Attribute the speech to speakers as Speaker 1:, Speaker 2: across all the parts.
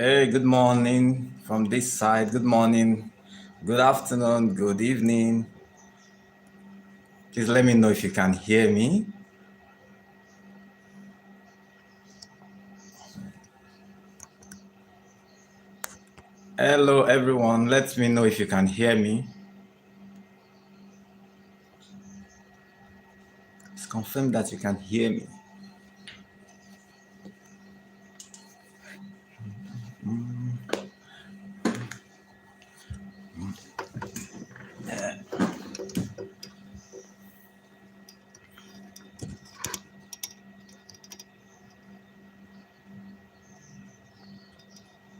Speaker 1: Hey, good morning from this side. Good morning, good afternoon, good evening. Please let me know if you can hear me. Hello, everyone. Let me know if you can hear me. Please confirm that you can hear me.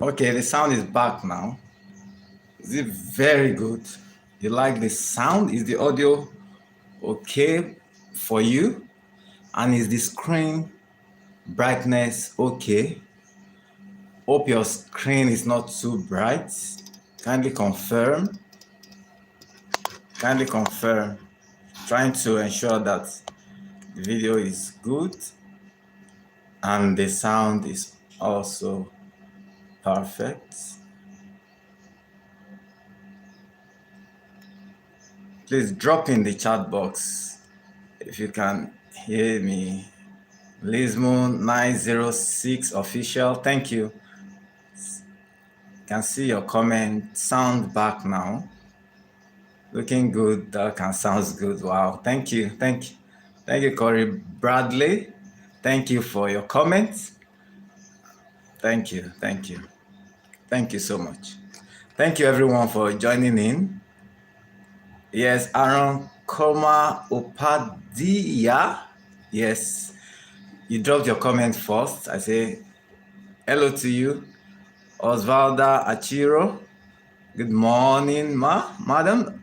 Speaker 1: Okay, the sound is back now. Is it very good? You like the sound? Is the audio okay for you? And is the screen brightness okay? Hope your screen is not too bright. Kindly confirm. Kindly confirm. Trying to ensure that the video is good and the sound is also perfect. Please drop in the chat box if you can hear me. Lismoon 906 official, thank you. Can see your comment. Sound back now. Looking good. That can sounds good. Wow. Thank you. Thank you, Corey Bradley. Thank you for your comments. Thank you. Thank you so much. Thank you everyone for joining in. Yes, Aaron Koma Opadia. Yes, you dropped your comment first. I say hello to you. Osvalda Achiro. Good morning, madam.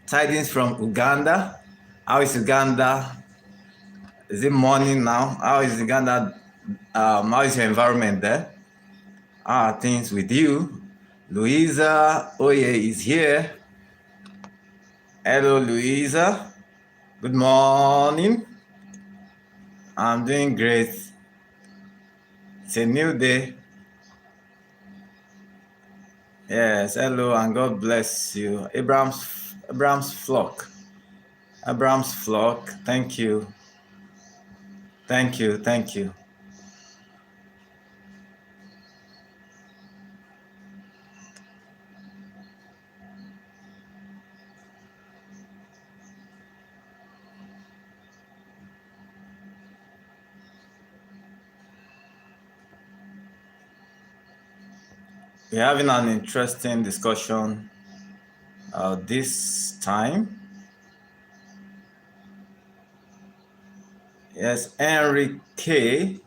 Speaker 1: Tidings from Uganda. How is Uganda? Is it morning now? How is Uganda? How is your environment there? How are things with you? Louisa Oye is here. Hello, Louisa. Good morning. I'm doing great. It's a new day. Yes, hello and God bless you. Abraham's flock. Abraham's flock. Thank you. Thank you. We're having an interesting discussion this time. Yes, Henry K.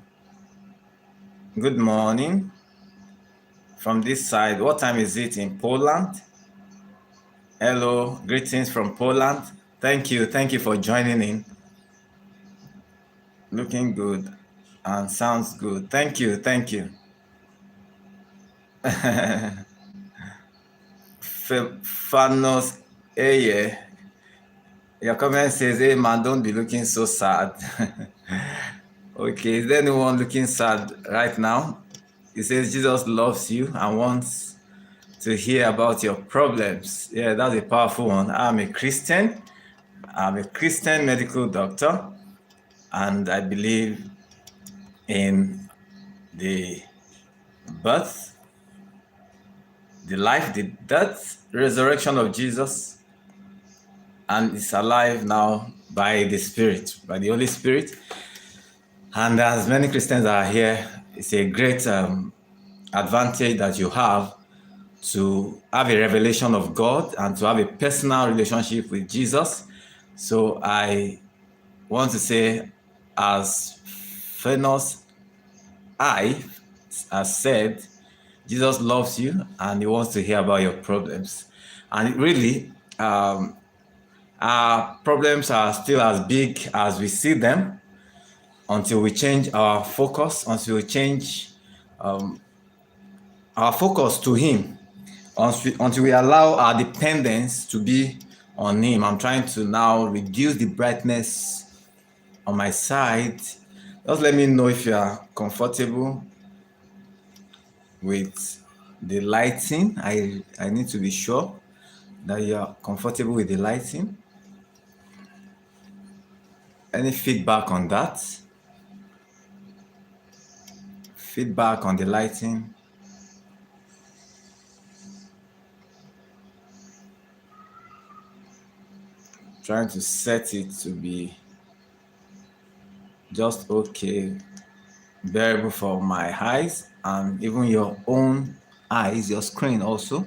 Speaker 1: Good morning from this side. What time is it in Poland? Hello, greetings from Poland. Thank you for joining in. Looking good and sounds good. Thank you. Fanos Eye. Your comment says, hey man, don't be looking so sad. Okay, is there anyone looking sad right now? It says Jesus loves you and wants to hear about your problems. Yeah, that's a powerful one. I'm a Christian medical doctor, and I believe in the birth, the life, the death, resurrection of Jesus, and it's alive now by the Spirit, by the Holy Spirit. And as many Christians are here, it's a great advantage that you have to have a revelation of God and to have a personal relationship with Jesus. So I want to say, as Fenos I has said, Jesus loves you and he wants to hear about your problems. And really, our problems are still as big as we see them until we change our focus, until we change our focus to him, until we allow our dependence to be on him. I'm trying to now reduce the brightness on my side. Just let me know if you are comfortable with the lighting. I need to be sure that you are comfortable with the lighting. Any feedback on that? Feedback on the lighting? Trying to set it to be just okay, bearable for my eyes and even your own eyes, your screen also.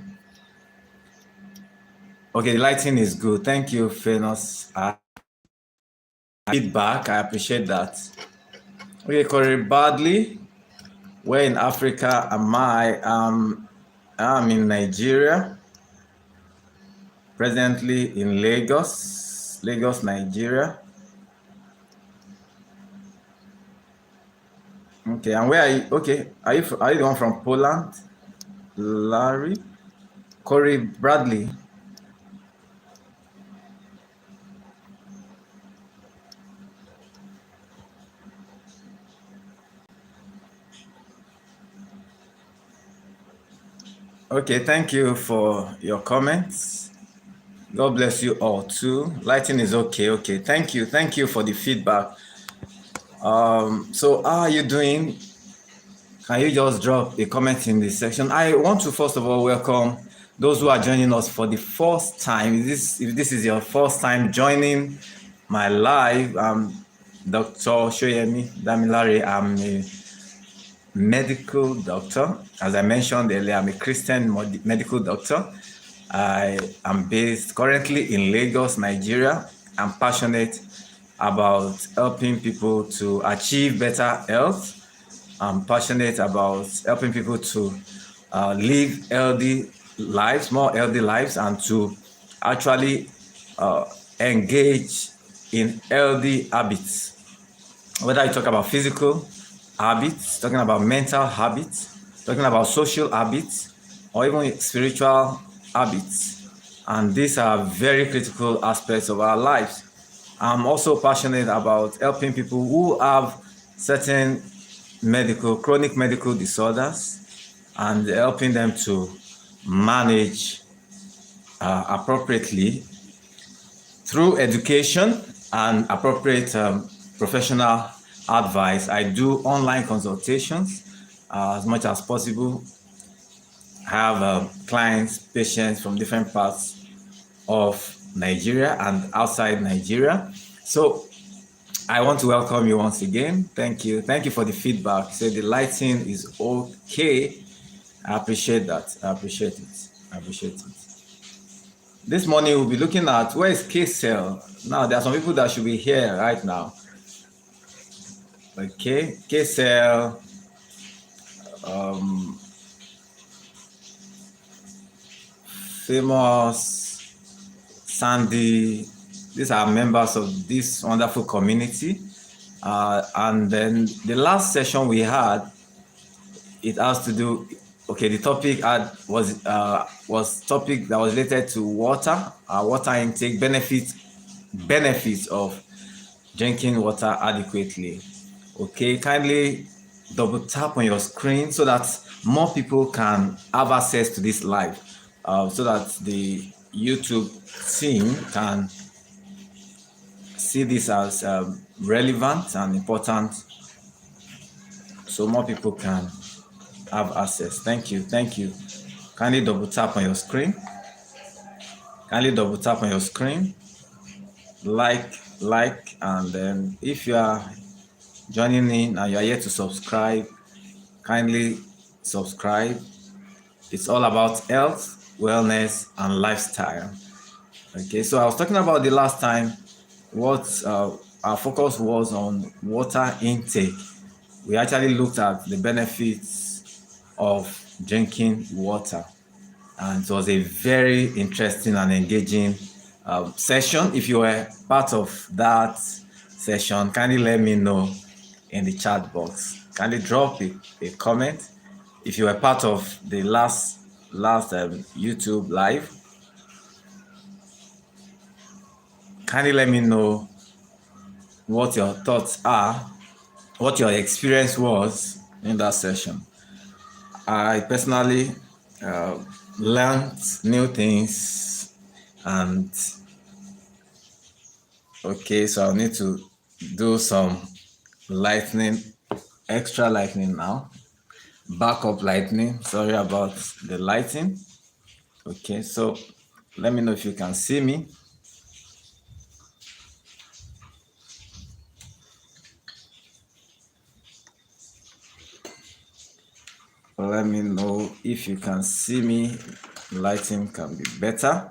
Speaker 1: Okay, the lighting is good. Thank you, Famous. Feedback, I appreciate that. Okay, Corey Badley, where in Africa am I? I'm in Nigeria, presently in Lagos, Nigeria. Okay, and where are you? Okay, are you the one from Poland? Larry? Corey Bradley. Okay, thank you for your comments. God bless you all too. Lighting is okay. Okay, thank you for the feedback. So how are you doing? Can you just drop a comment in the section? I want to first of all welcome those who are joining us for the first time. If this is your first time joining my live, Dr. Soyemi Damilare. I'm a medical doctor. As I mentioned earlier, I'm a Christian medical doctor. I am based currently in Lagos, Nigeria. I'm passionate about helping people to achieve better health. I'm passionate about helping people to live healthy lives, more healthy lives, and to actually uh, engage in healthy habits. Whether you talk about physical habits, talking about mental habits, talking about social habits, or even spiritual habits. And these are very critical aspects of our lives. I'm also passionate about helping people who have certain chronic medical disorders and helping them to manage appropriately through education and appropriate professional advice. I do online consultations as much as possible. I have clients, patients from different parts of Nigeria and outside Nigeria. So I want to welcome you once again. Thank you. Thank you for the feedback. Say the lighting is okay. I appreciate that. I appreciate it. I appreciate it. This morning we'll be looking at where is K-Cell. Now there are some people that should be here right now. Okay, K-Cell, Famous, Sandy. These are members of this wonderful community. And then the last session we had, it has to do. Okay, the topic was topic that was related to water, water intake, benefits of drinking water adequately. Okay, kindly double tap on your screen so that more people can have access to this live, so that the YouTube team can see this as relevant and important, so more people can have access. Thank you, thank you. Kindly double tap on your screen. Kindly double tap on your screen. Like, and then if you are joining in and you are here to subscribe, kindly subscribe. It's all about health, wellness, and lifestyle. Okay, so I was talking about the last time what our focus was on water intake. We actually looked at the benefits of drinking water, and it was a very interesting and engaging session. If you were part of that session, kindly let me know in the chat box. Kindly drop a comment. If you were part of the last YouTube live, kindly let me know what your thoughts are, what your experience was in that session. I personally uh, learned new things, and okay, so I'll need to do some lightning, extra lightning now, backup lightning. Sorry about the lighting. Okay, so let me know if you can see me. Let me know if you can see me. Lighting can be better.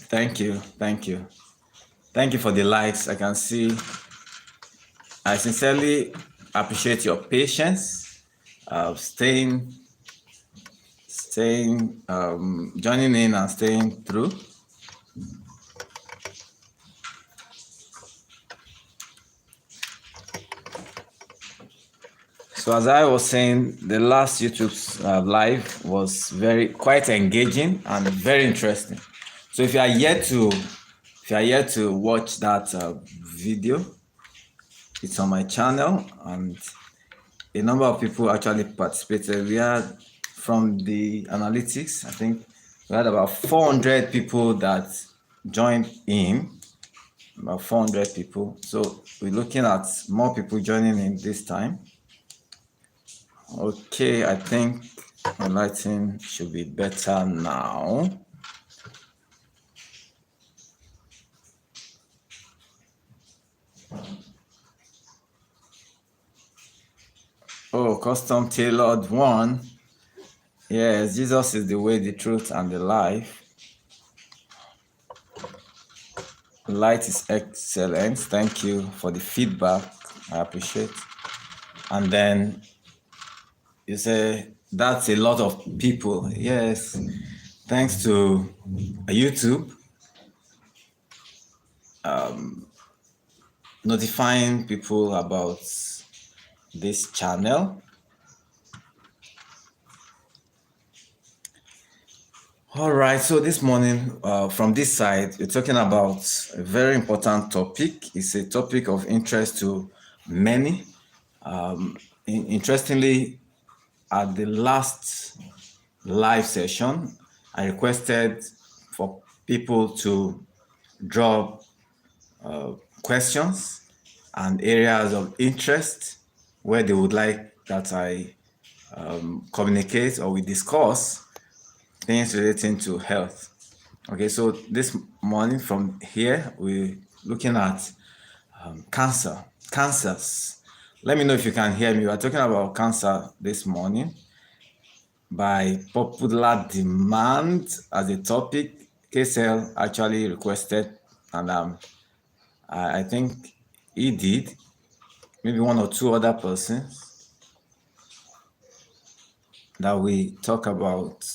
Speaker 1: Thank you, thank you. Thank you for the likes. I can see. I sincerely appreciate your patience, joining in and staying through. So as I was saying, the last YouTube live was quite engaging and very interesting. So if you are yet to watch that video, it's on my channel, and a number of people actually participated. We had, from the analytics, I think we had about 400 people that joined in, about 400 people. So we're looking at more people joining in this time. Okay, I think my lighting should be better now. Oh, custom tailored one. Yes, Jesus is the way, the truth, and the life. Light is excellent. Thank you for the feedback. I appreciate. And then you say that's a lot of people. Yes, thanks to YouTube notifying people about this channel. All right, so this morning, from this side, we're talking about a very important topic. It's a topic of interest to many. Interestingly, at the last live session, I requested for people to drop questions and areas of interest where they would like that I communicate or we discuss things relating to health. Okay, so this morning from here, we're looking at cancers. Let me know if you can hear me. We are talking about cancer this morning by popular demand as a topic. KSL actually requested, and I think he did, maybe one or two other persons, that we talk about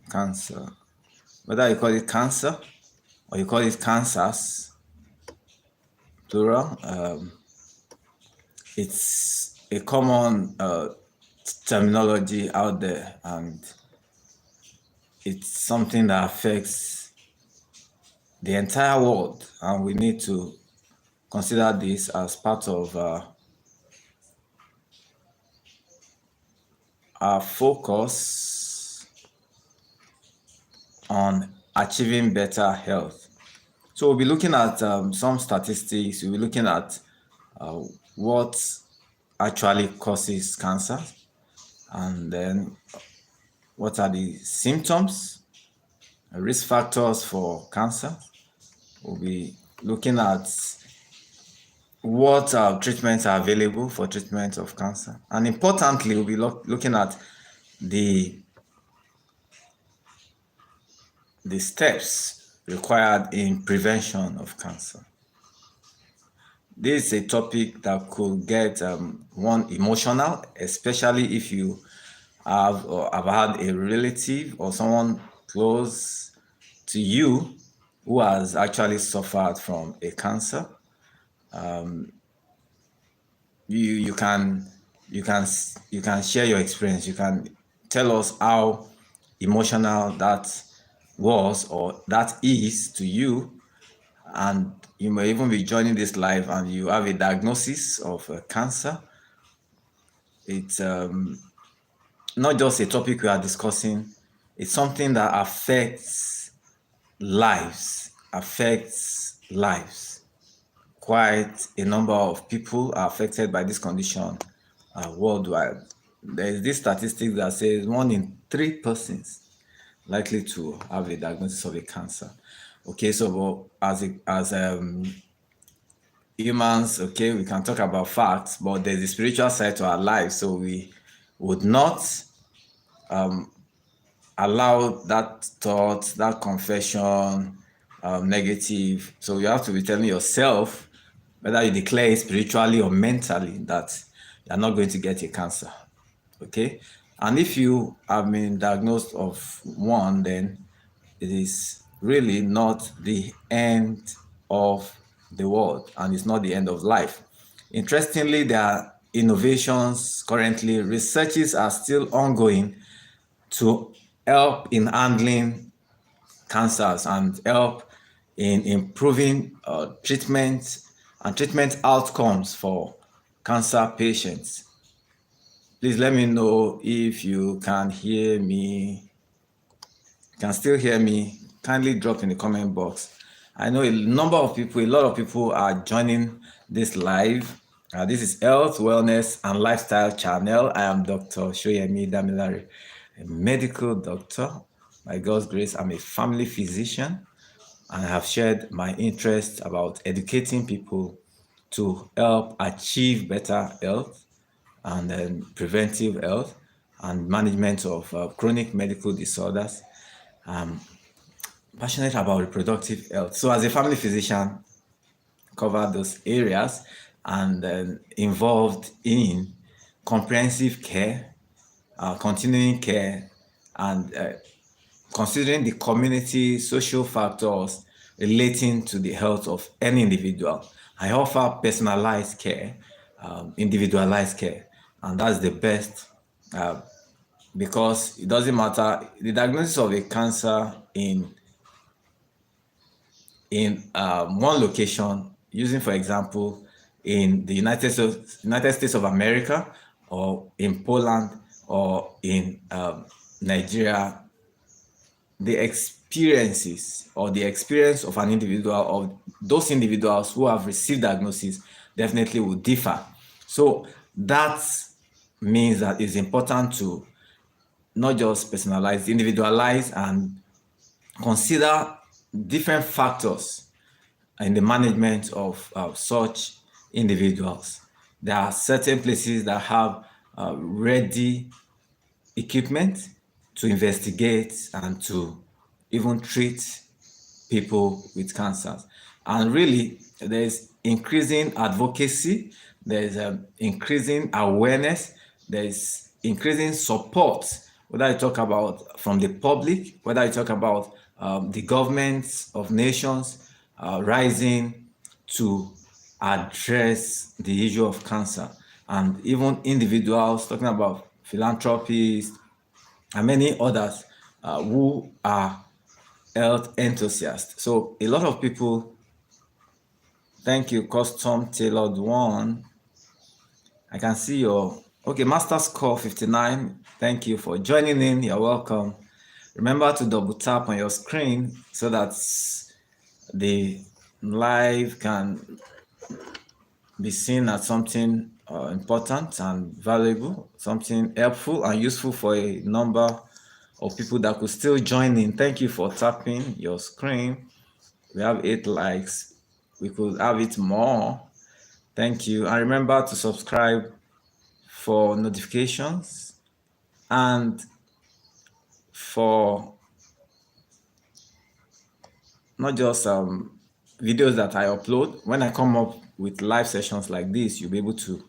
Speaker 1: cancer. Whether you call it cancer or you call it cancers, plural, it's a common terminology out there, and it's something that affects the entire world, and we need to consider this as part of our focus on achieving better health. So we'll be looking at some statistics. We'll be looking at what actually causes cancer, and then what are the symptoms, risk factors for cancer. We'll be looking at what treatments are available for treatment of cancer. And importantly, we'll be looking at the steps required in prevention of cancer. This is a topic that could get one emotional, especially if you have or have had a relative or someone close to you who has actually suffered from a cancer. You can share your experience. You can tell us how emotional that was or that is to you, and you may even be joining this live and you have a diagnosis of cancer. It's not just a topic we are discussing, it's something that affects lives. Quite a number of people are affected by this condition worldwide. There is this statistic that says 1 in 3 persons likely to have a diagnosis of a cancer. Okay, so as humans, okay, we can talk about facts, but there's the spiritual side to our life. So we would not allow that thought, that confession, negative. So you have to be telling yourself, whether you declare it spiritually or mentally, that you're not going to get a cancer. Okay? And if you have been diagnosed of one, then it is really not the end of the world and it's not the end of life. Interestingly, there are innovations currently, researches are still ongoing to help in handling cancers and help in improving treatment and treatment outcomes for cancer patients. Please let me know if you can hear me. Can still hear me. Kindly drop in the comment box. I know a lot of people are joining this live. This is Health, Wellness, and Lifestyle channel. I am Dr. Soyemi Damilare, a medical doctor. By God's grace, I'm a family physician and I have shared my interest about educating people to help achieve better health and then preventive health and management of chronic medical disorders. Passionate about reproductive health. So as a family physician, cover those areas and involved in comprehensive care, continuing care, and considering the community social factors relating to the health of any individual. I offer personalized care, individualized care, and that's the best because it doesn't matter the diagnosis of a cancer in one location, using for example in the United States of America, or in Poland, or in Nigeria, the experiences or the experience of an individual or those individuals who have received diagnosis definitely will differ. So that means that it's important to not just personalize, individualize, and consider different factors in the management of such individuals. There are certain places that have ready equipment to investigate and to even treat people with cancers. And really, there's increasing advocacy, there's increasing awareness, there's increasing support, whether you talk about from the public, whether you talk about the governments of nations rising to address the issue of cancer, and even individuals talking about philanthropists and many others who are health enthusiasts. So a lot of people, thank you, custom tailored one. I can see your, okay, master score 59. Thank you for joining in. You're welcome. Remember to double tap on your screen so that the live can be seen as something important and valuable, something helpful and useful for a number of people that could still join in. Thank you for tapping your screen. We have 8 likes. We could have it more. Thank you. And remember to subscribe for notifications and for not just videos that I upload. When I come up with live sessions like this, you'll be able to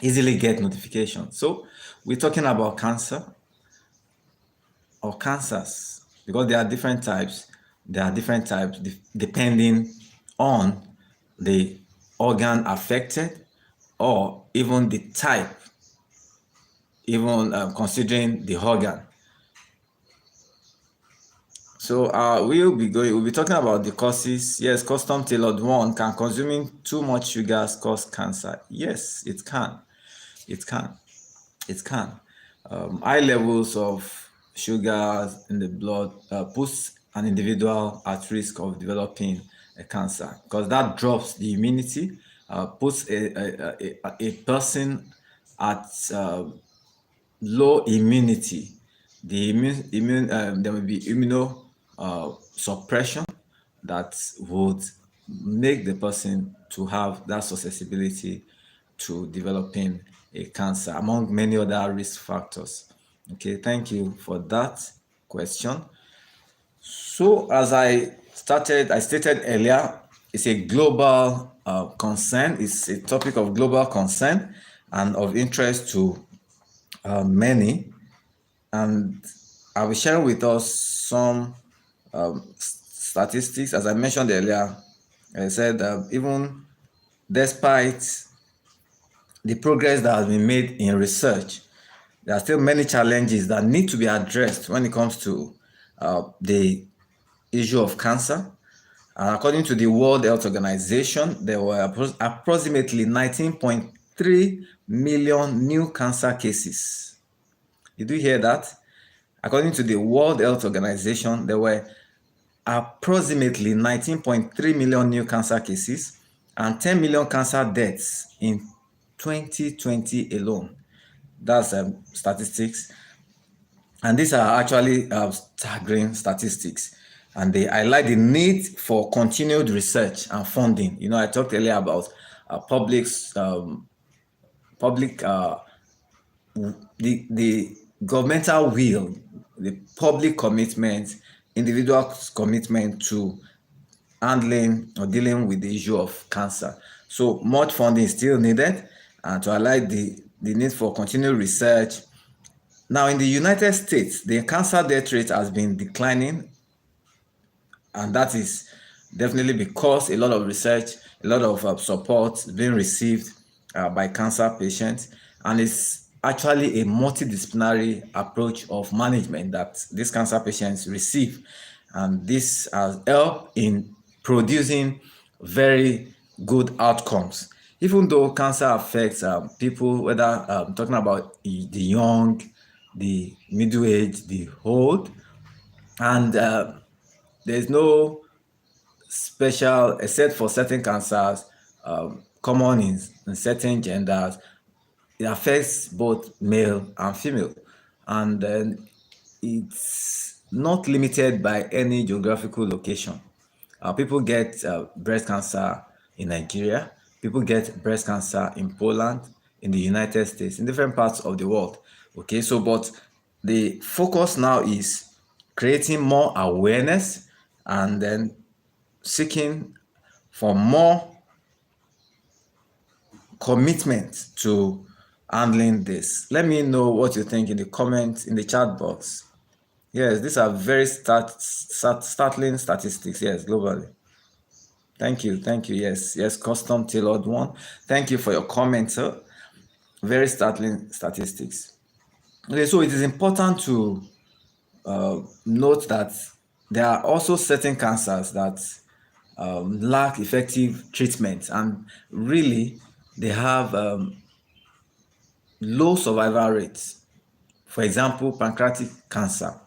Speaker 1: easily get notifications. So we're talking about cancer or cancers because there are different types. There are different types depending on the organ affected or even the type, even considering the organ. So we'll be talking about the causes. Yes, custom tailored one. Can consuming too much sugars cause cancer? Yes, it can. It can. It can. High levels of sugars in the blood puts an individual at risk of developing a cancer because that drops the immunity, puts a person at low immunity. There will be suppression that would make the person to have that susceptibility to developing a cancer, among many other risk factors. Okay, thank you for that question. So, as I stated earlier, it's a global concern. It's a topic of global concern and of interest to many. And I'll be sharing with us some statistics. As I mentioned earlier, I said even despite the progress that has been made in research, there are still many challenges that need to be addressed when it comes to the issue of cancer. And according to the World Health Organization, there were approximately 19.3 million new cancer cases. Did you hear that? According to the World Health Organization, there were approximately 19.3 million new cancer cases and 10 million cancer deaths in 2020 alone. That's statistics. And these are actually staggering statistics. And they highlight the need for continued research and funding. You know, I talked earlier about public the governmental will, the public commitment, individual commitment to handling or dealing with the issue of cancer. So much funding is still needed and to highlight the need for continued research. Now, in the United States, the cancer death rate has been declining, and that is definitely because a lot of research, a lot of support is being received by cancer patients, and it's actually a multidisciplinary approach of management that these cancer patients receive, and this has helped in producing very good outcomes. Even though cancer affects people, whether talking about the young, the middle age, the old, and there's no special, except for certain cancers, common in certain genders. It affects both male and female, and then it's not limited by any geographical location. People get breast cancer in Nigeria. People get breast cancer in Poland, in the United States, in different parts of the world. Okay, so but the focus now is creating more awareness and then seeking for more commitment to handling this. Let me know what you think in the comments in the chat box. Yes, these are very startling statistics. Yes, globally. Thank you, thank you. Yes, yes, custom tailored one. Thank you for your comment, sir. Very startling statistics. Okay, so it is important to note that there are also certain cancers that lack effective treatment, and really they have low survival rates. For example, pancreatic cancer.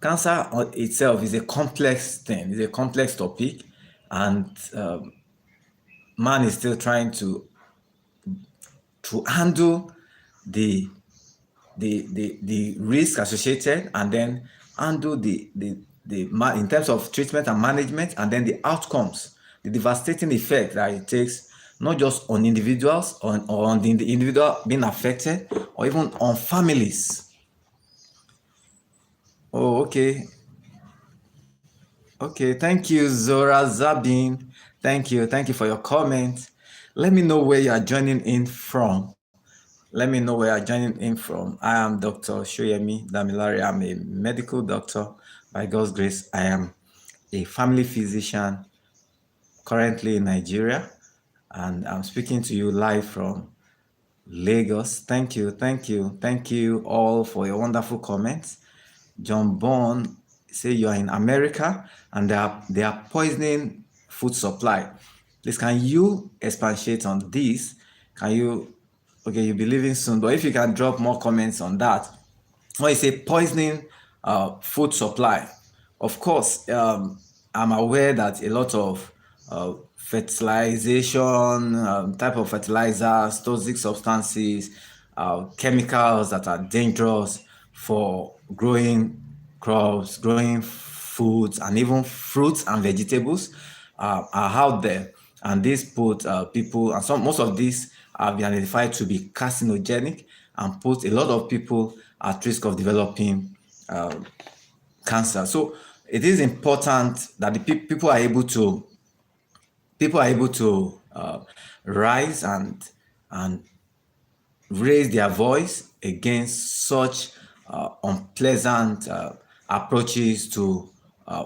Speaker 1: Cancer itself is a complex thing, it's a complex topic, and man is still trying to handle the the risk associated, and then handle in terms of treatment and management, and then the outcomes, the devastating effect that it takes, not just on individuals or on the individual being affected, or even on families. Oh, okay, thank you, Zora Zabin. Thank you for your comment. Let me know where you are joining in from. Let me know where you're joining in from. I am Dr. Soyemi Damilari. I'm a medical doctor. By God's grace, I am a family physician currently in Nigeria, and I'm speaking to you live from Lagos. Thank you all for your wonderful comments. John Bond say you are in America and they are poisoning food supply. Please, can you expatiate on this? Can you? Okay, you'll be leaving soon, but if you can drop more comments on that. When you say poisoning food supply, of course, I'm aware that a lot of fertilization, type of fertilizers, toxic substances, chemicals that are dangerous for growing crops, growing foods, and even fruits and vegetables are out there. And this put people, and most of these have been identified to be carcinogenic and put a lot of people at risk of developing cancer. So it is important that the people are able to rise and raise their voice against such unpleasant approaches to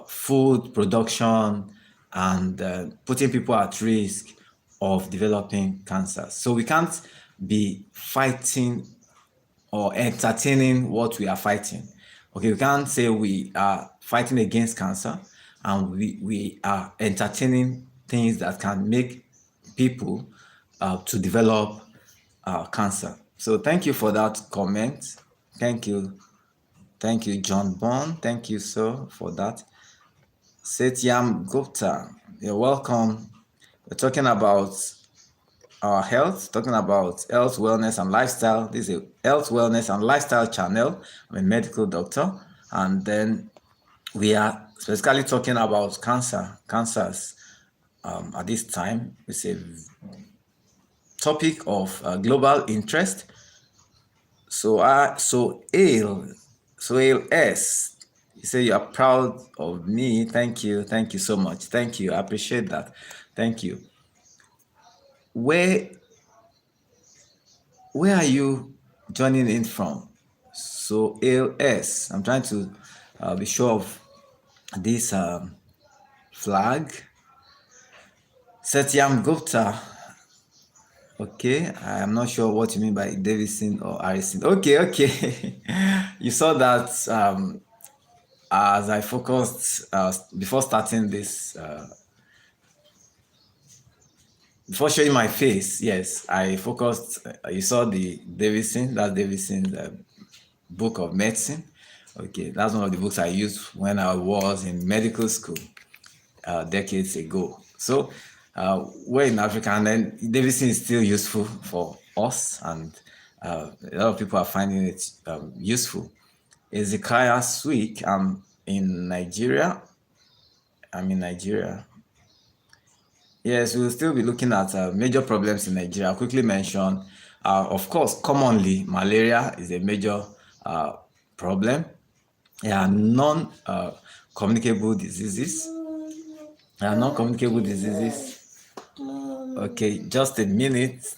Speaker 1: food production and putting people at risk of developing cancer. So we can't be fighting or entertaining what we are fighting. Okay, we can't say we are fighting against cancer and we are entertaining things that can make people to develop cancer. So thank you for that comment. Thank you. Thank you, John Bond. Thank you, sir, for that. Setyam Gupta, you're welcome. We're talking about our health, talking about health, wellness, and lifestyle. This is a health, wellness, and lifestyle channel. I'm a medical doctor. And then we are specifically talking about cancers at this time. It's a topic of global interest. So Ale S, you say you are proud of me. Thank you so much. Thank you, I appreciate that. Thank you. Where are you joining in from? So ALS, I'm trying to be sure of this flag. Satyam Gupta. Okay, I am not sure what you mean by Davidson or Harrison. Okay. You saw that as I focused before starting this, before showing my face. Yes, I focused. You saw the Davidson. That's Davidson's book of medicine. Okay, that's one of the books I used when I was in medical school decades ago. So we're in Africa, and then Davidson is still useful for us, and a lot of people are finding it useful. Ezekiah Swick, in Nigeria. I'm in Nigeria. Yes, we'll still be looking at major problems in Nigeria. I'll quickly mention, of course, commonly, malaria is a major problem. There are non-communicable diseases. Non-communicable diseases. Okay, just a minute.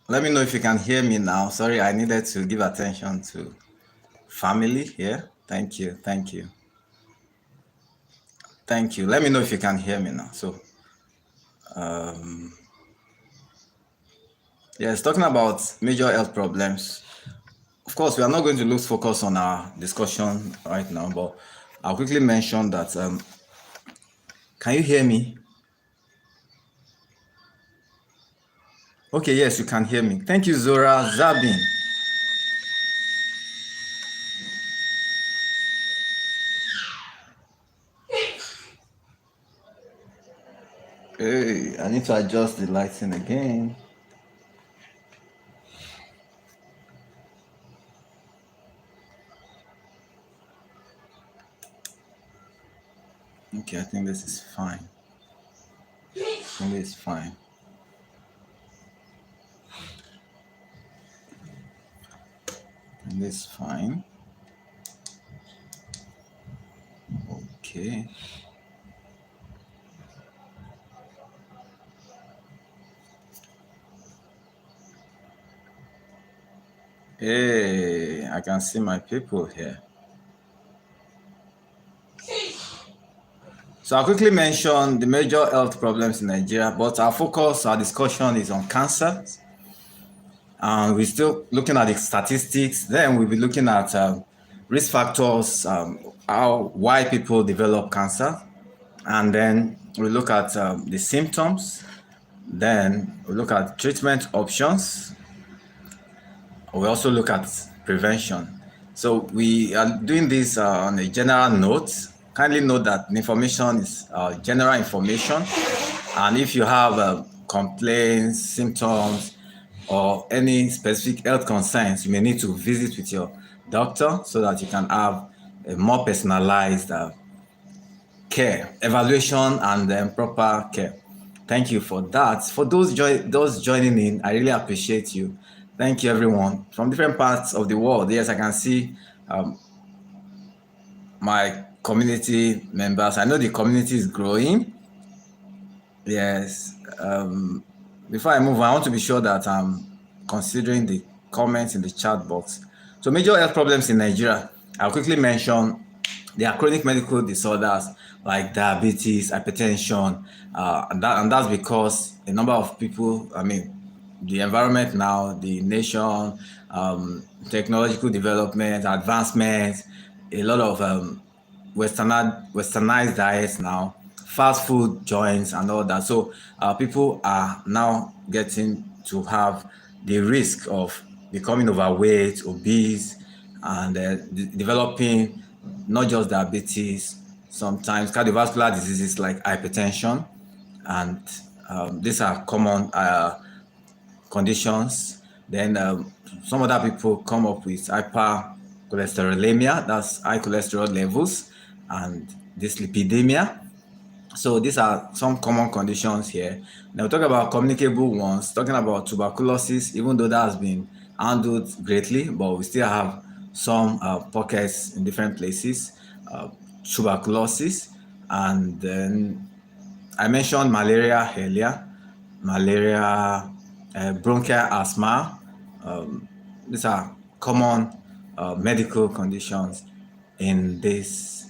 Speaker 1: Let me know if you can hear me now. Sorry, I needed to give attention to family here. Thank you. Thank you. Thank you. Let me know if you can hear me now. So, yes, talking about major health problems. Of course, we are not going to lose focus on our discussion right now, but I'll quickly mention that. Can you hear me? Okay, yes, you can hear me. Thank you, Zora Zabin. Hey, I need to adjust the lighting again. Okay, I think this is fine. I think this is fine. And this is fine. Okay. Hey, I can see my people here. So I'll quickly mention the major health problems in Nigeria, but our focus, our discussion is on cancer. And we're still looking at the statistics. Then we'll be looking at risk factors, why people develop cancer. And then we look at the symptoms. Then we look at treatment options. We also look at prevention. So we are doing this on a general note. Kindly note that the information is general information. And if you have complaints, symptoms, or any specific health concerns, you may need to visit with your doctor so that you can have a more personalized care, evaluation, and proper care. Thank you for that. For those joining in, I really appreciate you. Thank you, everyone from different parts of the world. Yes, I can see my community members. I know the community is growing. Yes. Before I move, I want to be sure that I'm considering the comments in the chat box. So, major health problems in Nigeria. I'll quickly mention there are chronic medical disorders like diabetes, hypertension, and that's because a number of people, I mean, the environment now, the nation, technological development, advancements, a lot of westernized diets now, fast food joints and all that. So people are now getting to have the risk of becoming overweight, obese, and developing not just diabetes, sometimes cardiovascular diseases like hypertension, and these are common conditions. Then some other people come up with hypercholesterolemia, that's high cholesterol levels, and dyslipidemia. So these are some common conditions here. Now we talk about communicable ones, talking about tuberculosis, even though that has been handled greatly, but we still have some pockets in different places. Tuberculosis, and then I mentioned malaria earlier, malaria, bronchial asthma. These are common medical conditions in this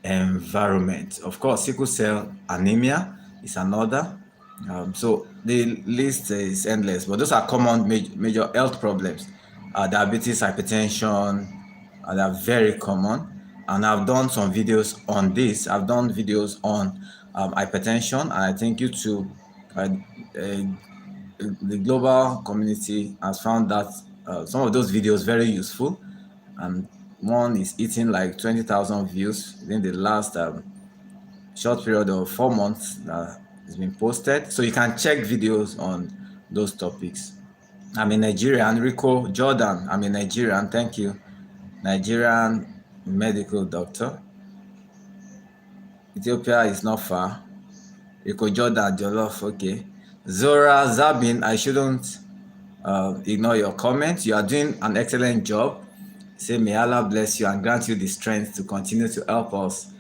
Speaker 1: environment. Of course, sickle cell anemia is another. So the list is endless, but those are common major health problems. Diabetes, hypertension, they're very common. And I've done some videos on this. I've done videos on hypertension, and I think YouTube, uh, the global community has found that some of those videos very useful. And one is hitting like 20,000 views within the last short period of 4 months that has been posted. So you can check videos on those topics. I'm a Nigerian, Rico Jordan. I'm a Nigerian, thank you. Nigerian medical doctor. Ethiopia is not far. Rico Jordan, Jollof, okay. Zora Zabin, I shouldn't ignore your comments. You are doing an excellent job. Say, may Allah bless you and grant you the strength to continue to help us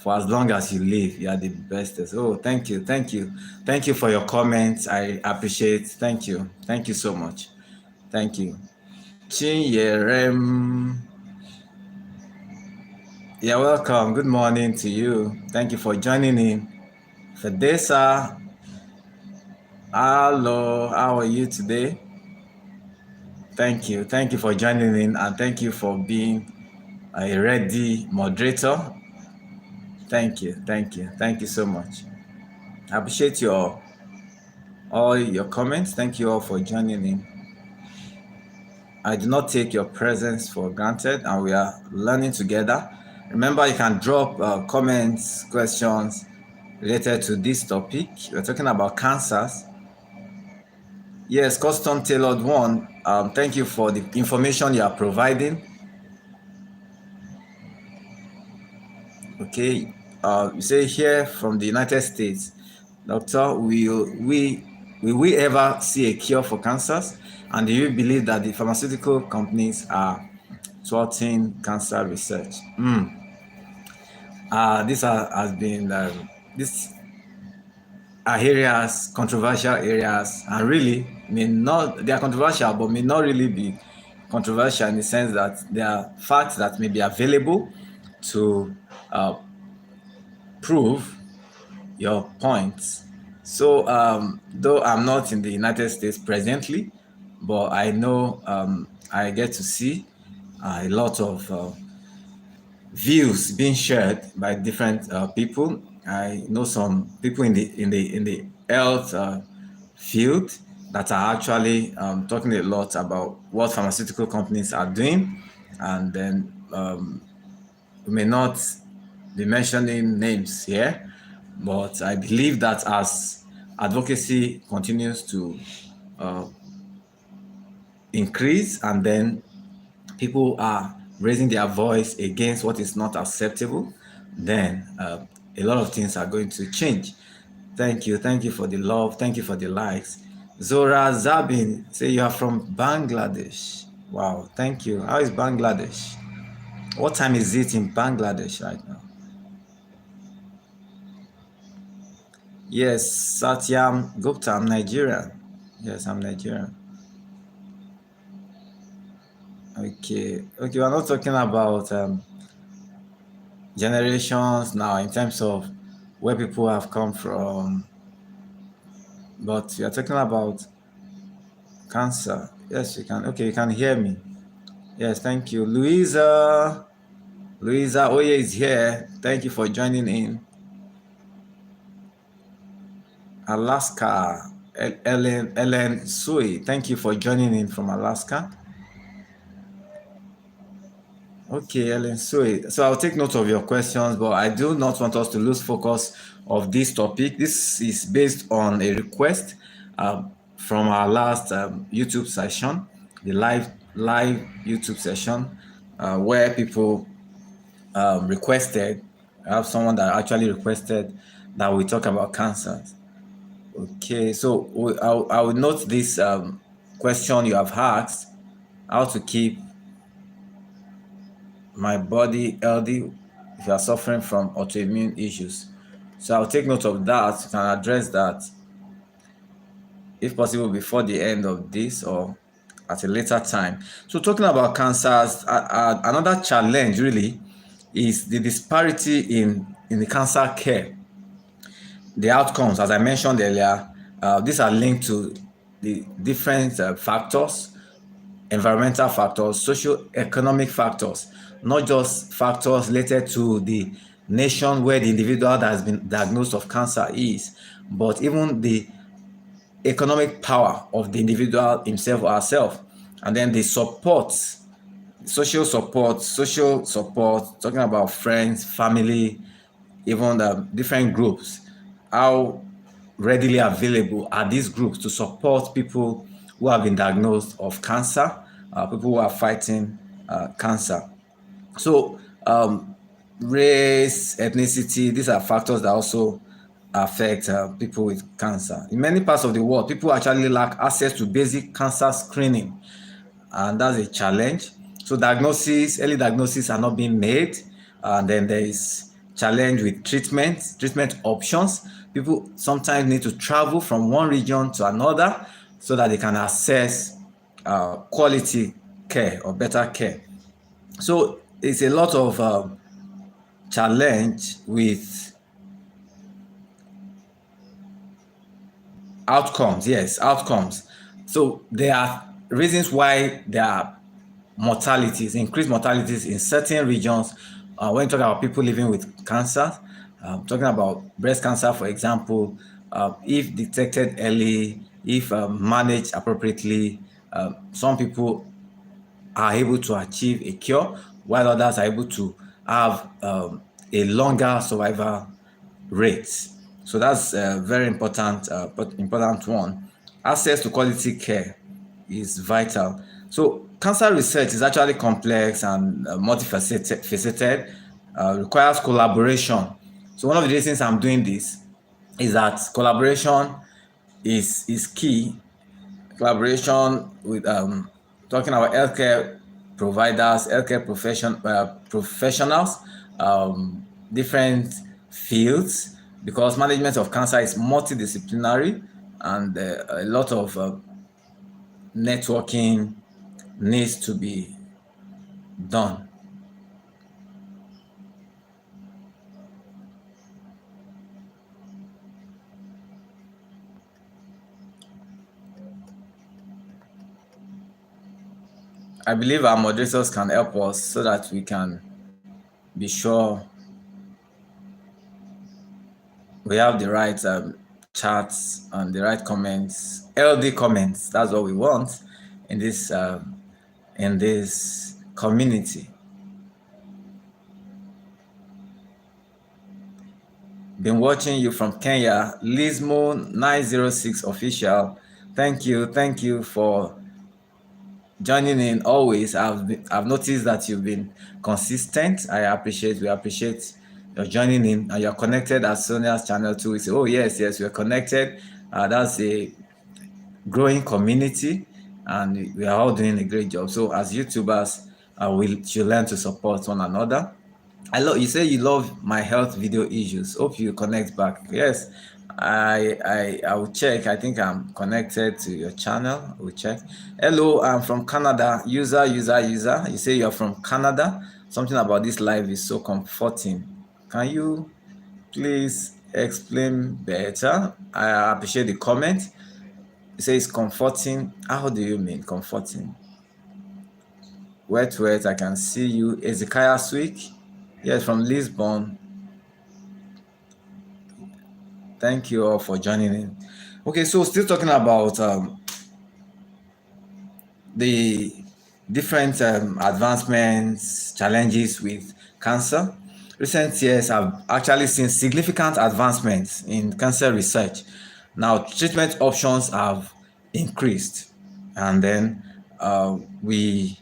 Speaker 1: for as long as you live. You are the bestest. Oh, thank you, thank you, thank you for your comments. I appreciate. Thank you so much. Thank you. Chinyerem, you're welcome. Good morning to you. Thank you for joining in. Fedesa, hello. How are you today? Thank you. Thank you for joining in, and thank you for being a ready moderator. Thank you. Thank you. Thank you so much. I appreciate all your comments. Thank you all for joining in. I do not take your presence for granted, and we are learning together. Remember, you can drop comments, questions related to this topic. We're talking about cancers. Yes, custom tailored one. Thank you for the information you are providing. Okay, you say here from the United States, doctor, will we ever see a cure for cancers? And do you believe that the pharmaceutical companies are thwarting cancer research? Has been this are areas, controversial areas, and really may not, they are controversial, but may not really be controversial in the sense that there are facts that may be available to prove your points. So, though I'm not in the United States presently, but I know I get to see a lot of views being shared by different people. I know some people in the health field that are actually talking a lot about what pharmaceutical companies are doing, and then we may not be mentioning names here, but I believe that as advocacy continues to increase, and then people are raising their voice against what is not acceptable, then a lot of things are going to change. Thank you for the love, thank you for the likes. Zora Zabin say you are from Bangladesh. Wow, thank you. How is Bangladesh? What time is it in Bangladesh right now? Yes, Satyam Gupta, I'm Nigerian. Yes, I'm Nigerian. Okay, we're not talking about generations now in terms of where people have come from, but we are talking about cancer. Yes, you can. Okay, you can hear me. Yes, thank you. Louisa Oye is here. Thank you for joining in. Alaska, Ellen Sui, thank you for joining in from Alaska. Okay, Ellen Sui. So I'll take note of your questions, but I do not want us to lose focus of this topic. This is based on a request from our last YouTube session, the live YouTube session, where people requested. I have someone that actually requested that we talk about cancers. Okay, so I will note this question you have asked: how to keep my body healthy if you are suffering from autoimmune issues. So I'll take note of that. You can address that if possible before the end of this or at a later time. So talking about cancers, another challenge really is the disparity in the cancer care. The outcomes, as I mentioned earlier, these are linked to the different factors, environmental factors, socio-economic factors, not just factors related to the nation where the individual that has been diagnosed of cancer is, but even the economic power of the individual himself or herself, and then the support, social support, talking about friends, family, even the different groups. How readily available are these groups to support people who have been diagnosed of cancer, people who are fighting cancer? So, race, ethnicity, these are factors that also affect people with cancer. In many parts of the world, people actually lack access to basic cancer screening, and that's a challenge. So early diagnosis are not being made, and then there is challenged with treatment options. People sometimes need to travel from one region to another so that they can access quality care or better care. So it's a lot of challenge with outcomes. Yes, outcomes. So there are reasons why there are increased mortalities in certain regions. When talking about people living with cancer, talking about breast cancer, for example, if detected early, if managed appropriately, some people are able to achieve a cure, while others are able to have a longer survival rate. So that's a very important, but important one. Access to quality care is vital. So cancer research is actually complex and multifaceted, requires collaboration. So one of the reasons I'm doing this is that collaboration is key. Collaboration with talking about healthcare providers, professionals, different fields, because management of cancer is multidisciplinary, and a lot of networking needs to be done. I believe our moderators can help us so that we can be sure we have the right chats and the right comments, LD comments. That's what we want in this community. Been watching you from Kenya, Lizmo906 official. Thank you for joining in always. I've noticed that you've been consistent. We appreciate your joining in, and you're connected at Sonia's channel too. We say, oh yes, we're connected. That's a growing community, and we are all doing a great job. So as YouTubers, we should learn to support one another. You say you love my health video issues. Hope you connect back. Yes, I will check. I think I'm connected to your channel. We'll check. Hello, I'm from Canada. User. You say you're from Canada. Something about this live is so comforting. Can you please explain better? I appreciate the comment. You say it's comforting. How do you mean comforting? Wet, I can see you. Ezekiah Swick. Yes, from Lisbon. Thank you all for joining in. Okay, so still talking about the different advancements, challenges with cancer. Recent years have actually seen significant advancements in cancer research. Now, treatment options have increased, and then we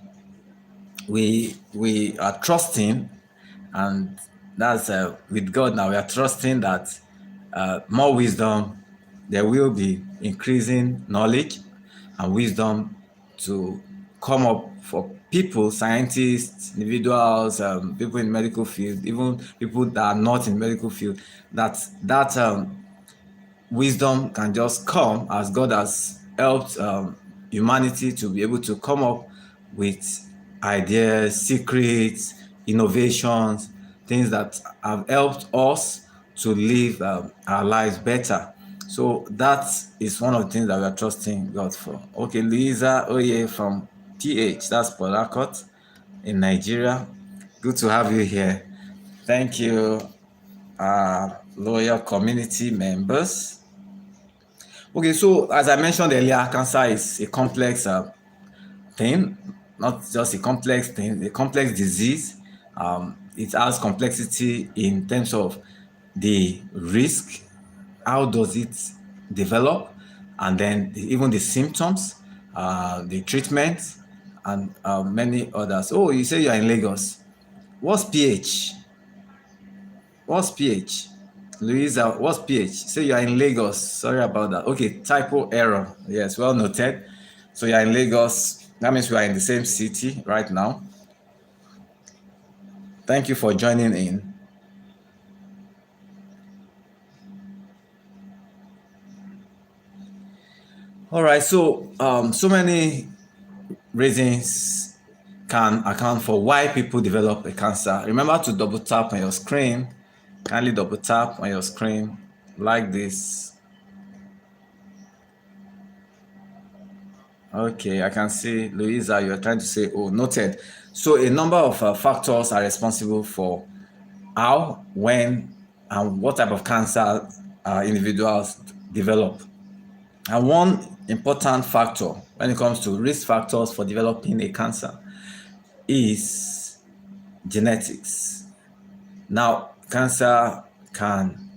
Speaker 1: are trusting, and that's with God now. We are trusting that more wisdom, there will be increasing knowledge and wisdom to come up for people, scientists, individuals, people in medical field, even people that are not in medical field. That wisdom can just come as God has helped humanity to be able to come up with ideas, secrets, innovations, things that have helped us to live our lives better. So that is one of the things that we are trusting God for. Okay, Louisa Oye from PH, that's Port Harcourt in Nigeria. Good to have you here. Thank you, loyal community members. Okay, so as I mentioned earlier, cancer is a complex thing, not just a complex thing, a complex disease. It has complexity in terms of the risk, how does it develop, and then even the symptoms, the treatment, and many others. Oh, you say you're in Lagos. What's PH? What's PH? Louisa, what's PH? Say you are in Lagos. Sorry about that. Okay, typo error. Yes, well noted. So you are in Lagos. That means we are in the same city right now. Thank you for joining in. All right, so many reasons can account for why people develop a cancer. Remember to double tap on your screen. Kindly double tap on your screen like this. Okay, I can see Louisa, you're trying to say, oh, noted. So a number of factors are responsible for how, when, and what type of cancer individuals develop. And one important factor when it comes to risk factors for developing a cancer is genetics. Now, cancer can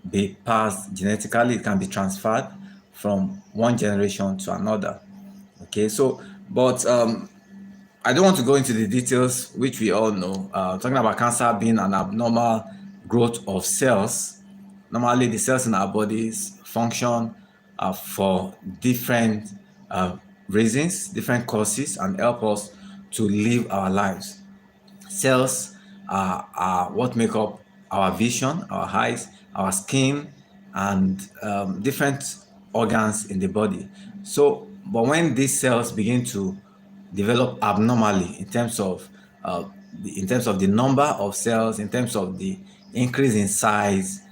Speaker 1: be passed genetically, it can be transferred from one generation to another. Okay, but I don't want to go into the details, which we all know. Talking about cancer being an abnormal growth of cells. Normally, the cells in our bodies function for different uh, reasons, different causes, and help us to live our lives. Cells are what make up our vision, our eyes, our skin, and different organs in the body. So, but when these cells begin to develop abnormally uh, in terms of the number of cells, in terms of the increase in size,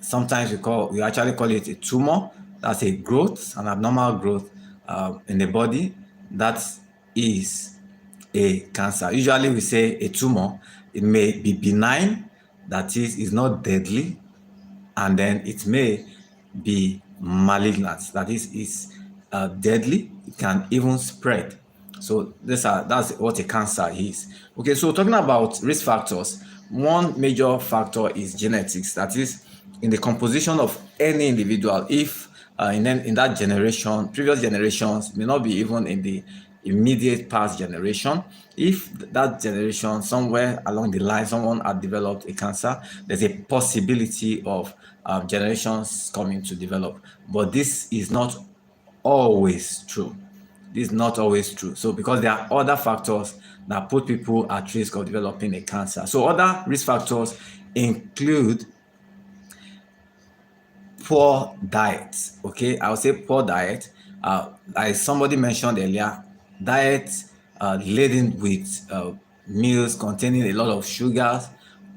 Speaker 1: sometimes we actually call it a tumor. That's a growth, an abnormal growth in the body. That is a cancer. Usually we say a tumor. It may be benign, that is not deadly, and then it may be malignant, that is deadly. It can even spread. So that's what a cancer is. Okay, so talking about risk factors, one major factor is genetics. That is, in the composition of any individual, if in that generation, previous generations, may not be even in the immediate past generation, if that generation somewhere along the line someone had developed a cancer, there's a possibility of generations coming to develop. But this is not always true. This is not always true. So because there are other factors that put people at risk of developing a cancer. So other risk factors include poor diet. Okay, I would say poor diet. Like somebody mentioned earlier, diet laden with meals containing a lot of sugars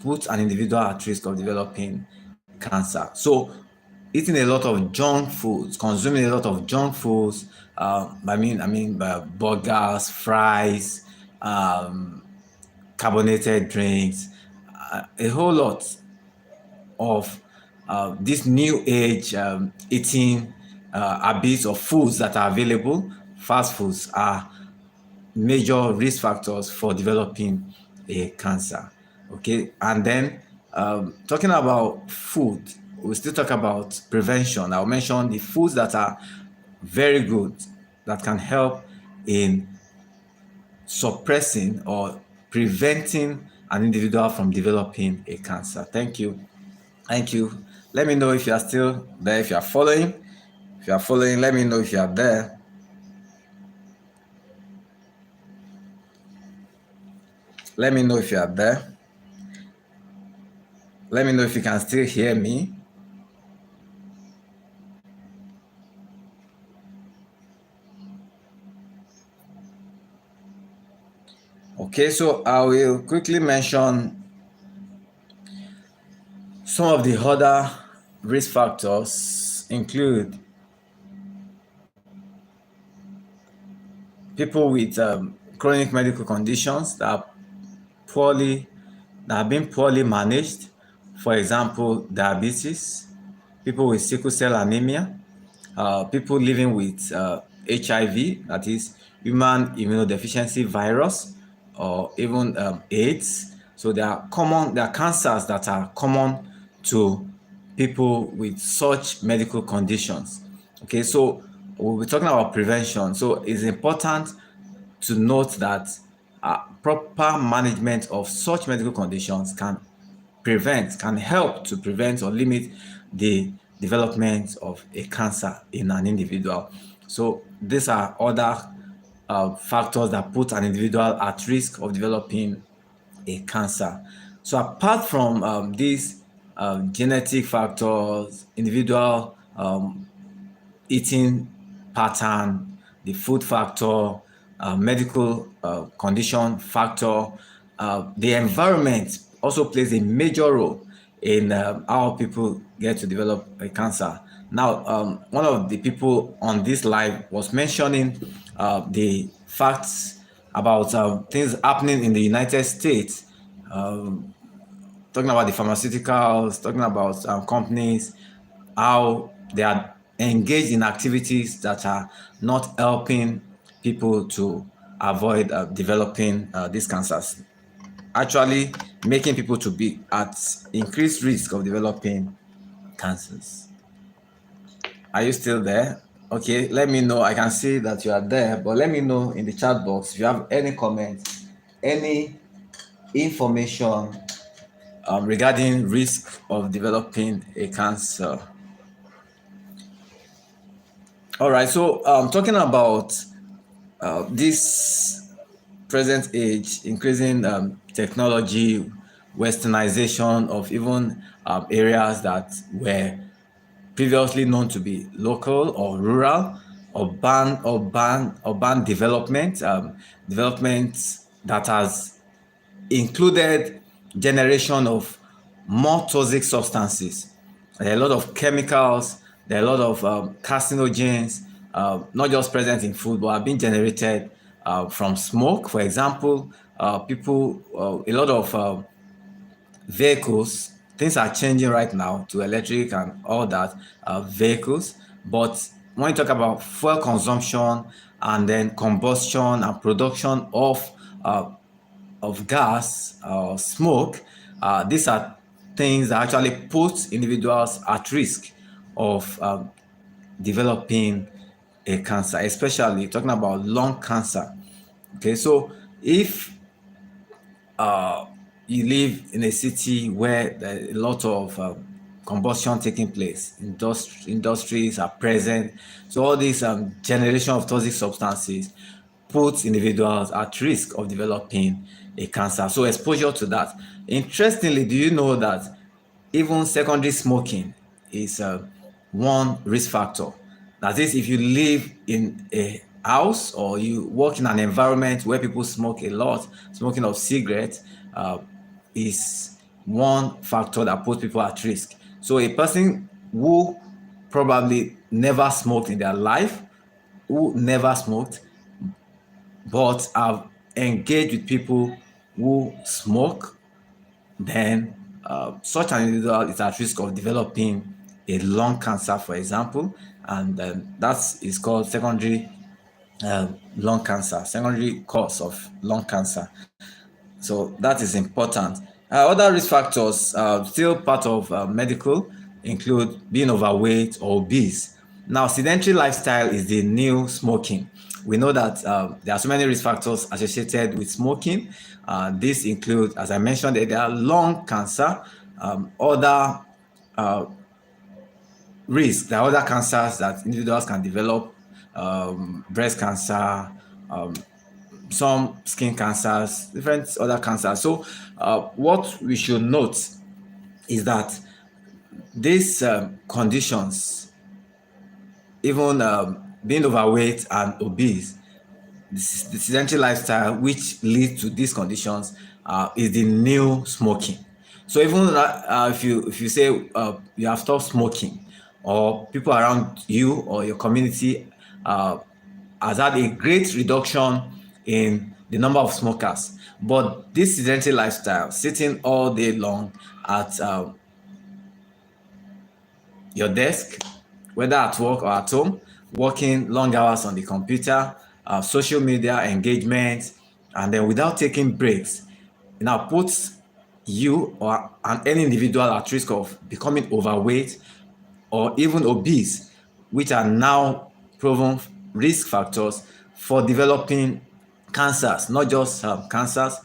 Speaker 1: puts an individual at risk of developing cancer. So eating a lot of junk foods, consuming a lot of junk foods, burgers, fries, carbonated drinks, a whole lot of this new age eating habits of foods that are available, fast foods, are major risk factors for developing a cancer. Okay, and then talking about food, we still talk about prevention. I'll mention the foods that are very good, that can help in suppressing or preventing an individual from developing a cancer. Thank you. Thank you. Let me know if you are still there, if you are following. If you are following, let me know if you are there. Let me know if you are there. Let me know if you can still hear me. Okay, so I will quickly mention some of the other risk factors include people with chronic medical conditions poorly that have been poorly managed. For example, diabetes, people with sickle cell anemia, people living with HIV, that is human immunodeficiency virus, or even AIDS. So there are cancers that are common to people with such medical conditions. Okay, so we'll be talking about prevention. So it's important to note that proper management of such medical conditions can help to prevent or limit the development of a cancer in an individual. So these are other factors that put an individual at risk of developing a cancer. So apart from these genetic factors, individual eating pattern, the food factor, medical condition factor, the environment also plays a major role in how people get to develop a cancer. Now, one of the people on this live was mentioning the facts about things happening in the United States, talking about the pharmaceuticals, talking about companies, how they are engaged in activities that are not helping people to avoid developing these cancers, actually making people to be at increased risk of developing cancers. Are you still there? Okay, let me know. I can see that you are there, but let me know in the chat box if you have any comments, any information regarding risk of developing a cancer. All right, so talking about this present age, increasing technology, westernization of even areas that were previously known to be local or rural, urban development, development that has included generation of more toxic substances. There are a lot of chemicals, there are a lot of carcinogens, not just present in food, but are being generated from smoke. For example, a lot of vehicles, things are changing right now to electric and all that vehicles. But when you talk about fuel consumption and then combustion and production of gas or smoke, these are things that actually put individuals at risk of developing a cancer, especially talking about lung cancer. Okay, so if you live in a city where there are a lot of combustion taking place, industries are present, so all this generation of toxic substances puts individuals at risk of developing a cancer. So exposure to that. Interestingly, do you know that even secondary smoking is one risk factor? That is, if you live in a house or you work in an environment where people smoke a lot, smoking of cigarettes is one factor that puts people at risk. So a person who probably never smoked in their life, who never smoked, but have engaged with people who smoke, then such an individual is at risk of developing a lung cancer, for example, and that is called secondary lung cancer, secondary cause of lung cancer. So that is important. Other risk factors, still part of medical, include being overweight or obese. Now, sedentary lifestyle is the new smoking. We know that there are so many risk factors associated with smoking. These include, as I mentioned, there are lung cancer, other risks. There are other cancers that individuals can develop, breast cancer, some skin cancers, different other cancers. So, what we should note is that these conditions, even being overweight and obese, the sedentary lifestyle, which leads to these conditions, is the new smoking. So even if you say you have stopped smoking, or people around you or your community has had a great reduction in the number of smokers, but this sedentary lifestyle, sitting all day long at your desk, whether at work or at home, working long hours on the computer, social media engagement, and then without taking breaks, it now puts you or any individual at risk of becoming overweight or even obese, which are now proven risk factors for developing cancers, not just cancers,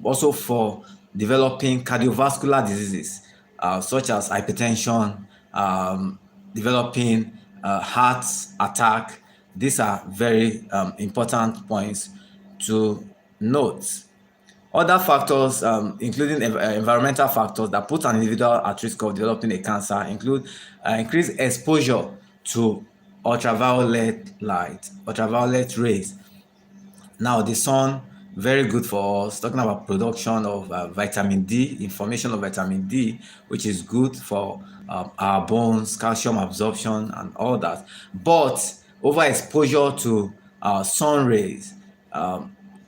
Speaker 1: also for developing cardiovascular diseases such as hypertension, developing heart attack. These are very important points to note. Other factors, including environmental factors that put an individual at risk of developing a cancer, include increased exposure to ultraviolet light, ultraviolet rays. Now, the sun, very good for us. Talking about production of vitamin D, information of vitamin D, which is good for our bones, calcium absorption, and all that. But overexposure to sun rays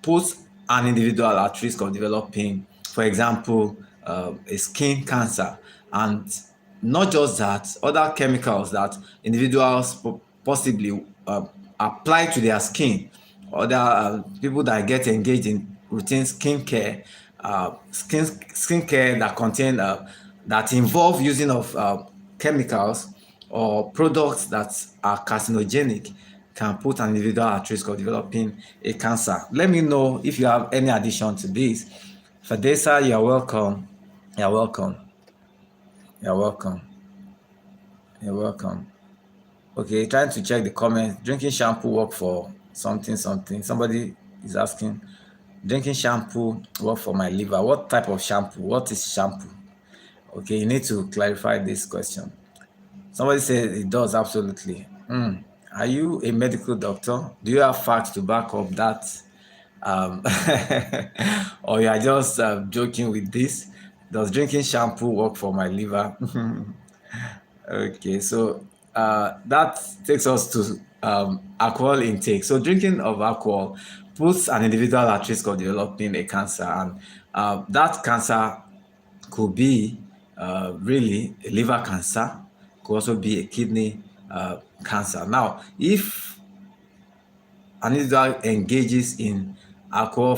Speaker 1: puts an individual at risk of developing, for example, a skin cancer. And not just that, other chemicals that individuals possibly apply to their skin, other people that get engaged in routine skincare, skincare that contain that involve using of chemicals or products that are carcinogenic, can put an individual at risk of developing a cancer. Let me know if you have any addition to this. Fadesa, you're welcome. You're welcome. You're welcome. You're welcome. Okay, trying to check the comments. Drinking shampoo work for something, something. Somebody is asking, drinking shampoo work for my liver. What type of shampoo? What is shampoo? Okay, you need to clarify this question. Somebody said it does, absolutely. Are you a medical doctor? Do you have facts to back up that? Um, or you are just joking with this? Does drinking shampoo work for my liver? Okay, so that takes us to alcohol intake. So drinking of alcohol puts an individual at risk of developing a cancer, and that cancer could be really a liver cancer, could also be a kidney cancer. Now, if an individual engages in alcohol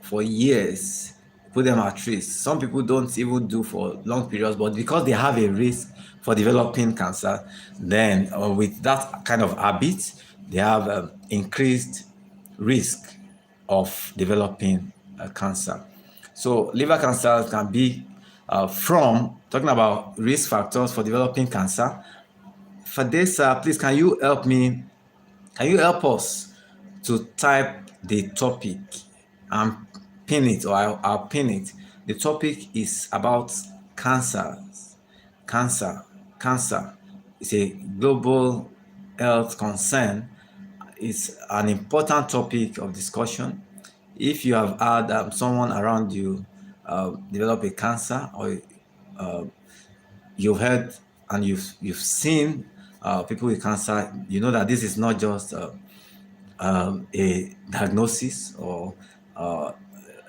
Speaker 1: for years, put them at risk. Some people don't even do for long periods, but because they have a risk for developing cancer, then with that kind of habit, they have increased risk of developing cancer. So liver cancer can be from talking about risk factors for developing cancer. For this, please, can you help me? Can you help us to type the topic and pin it, or I'll pin it? The topic is about cancers. Cancer. Cancer is a global health concern. It's an important topic of discussion. If you have had someone around you develop a cancer, or you've heard and you've seen people with cancer, you know that this is not just a diagnosis or uh,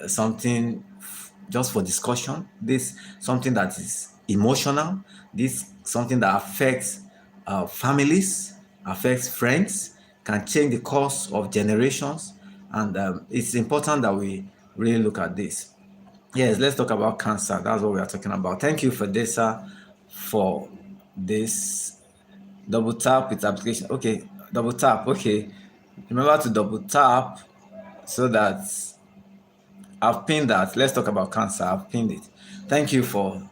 Speaker 1: something just for discussion. This something that is emotional. This something that affects families, affects friends, can change the course of generations, and it's important that we really look at this. Yes, let's talk about cancer. That's what we are talking about. Thank you, Fadesa, for this. Double tap with application. Okay, double tap. Okay, remember to double tap so that I've pinned that. Let's talk about cancer. I've pinned it. Thank you for